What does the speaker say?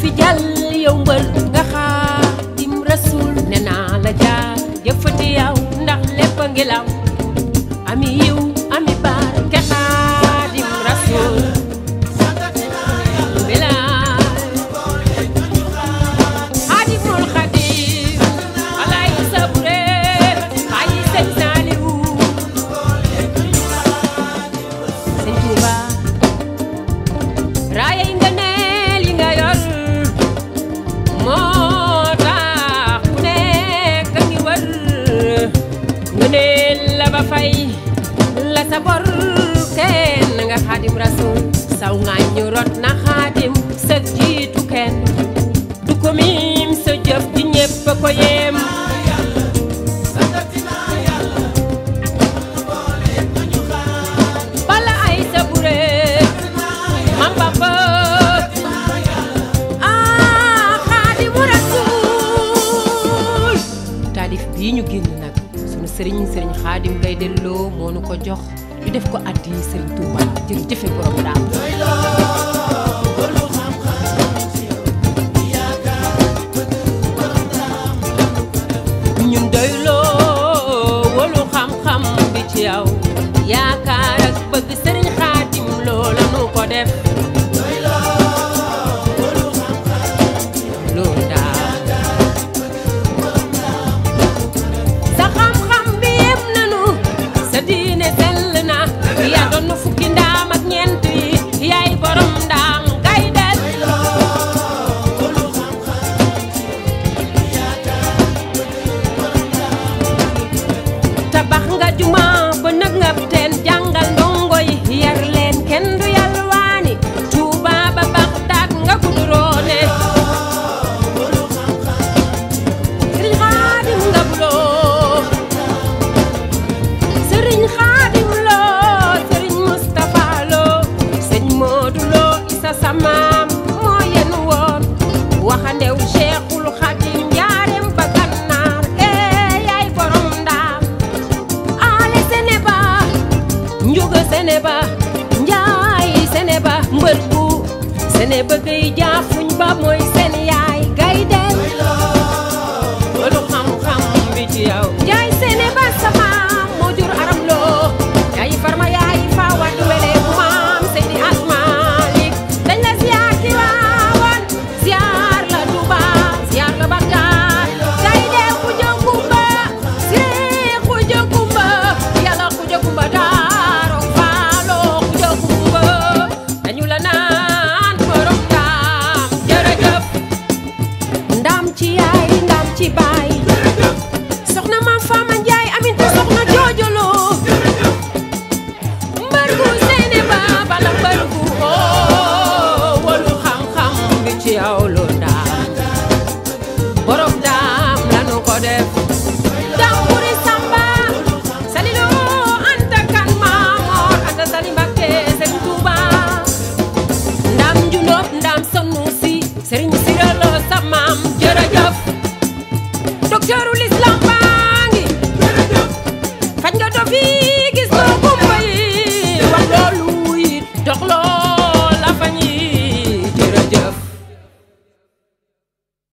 fi jàll yow mbër nga Xaadim Rasul nee naa la jaar jëfati yow ndax lépp a ngi law ami yiw ami barke Xaadim Rasul la sa bor kenn nga Xaadim Rasul saw ngaañu rot na Xaadim sa jiitu kenn du ko miim sa jëf di ñépp ko yem bala ay sa bure mam baba Xaadim Rasul taalif bii ñu génn nag sëriñ Xaadim Gay delloo moo nu ko jox ñu def ko addi sëriñ Touba jërëjëfe borom daam ñun doyloo wolu xam-xam bi ci yow yaakaar ak bëgg sëriñ Xaadim loola nu ko def loolu daal sa diine sell na yaa doon fukki ndaam ak ñeent yi yaay borom ndaam gay del tabax nga juma ba nag nga teen jàngal ndongo yi yar leen kenn du yalwaani Tuuba ba Baxdaad nga gudroone Sëriñ Xaadim nga buloo Sëriñ Xaadim Lo Sëriñ Mustafa Lo Sëriñ Moodu Lo isa samaam moo yen woon waxandew Cheikhul Xaadim njaareem ba Gànnaar yaay borom ndaam ale sene ba njuga sene ba njaay sene ba mbër bu sene ba gay jaafuñ ba mooy seen yaay gay del wolu xam-xam bi ci yow njaay sene ba samaam moo jur aram loo yaay farma yaay fa wàddu wele bu maam Seydi Asmaalik dañ la ziyaar ci waawan ziyaar la Tuuba ziyaar la Bagdaad gay dee xuja kumba siree xuja kumba yàlla xuja kumba daaro faalo xuja kumba dañu la naan borom ndaam jërëjëf ndaam ci yaay ndaam ci baay soxna maam Faama Njaay aminta soxna joojoloo mbër gu seene ba bala mbër gu wolu xam-xam bi ci yow lu ndaam borom ndaam lanu ko def daam buri samba saliloo anta kan maamoor anta sali Mbakke Sëriñ Tuuba ndaam njunóob ndaam Sanusi Sëriñ Siralo sa maam jërëjëf docteurul islam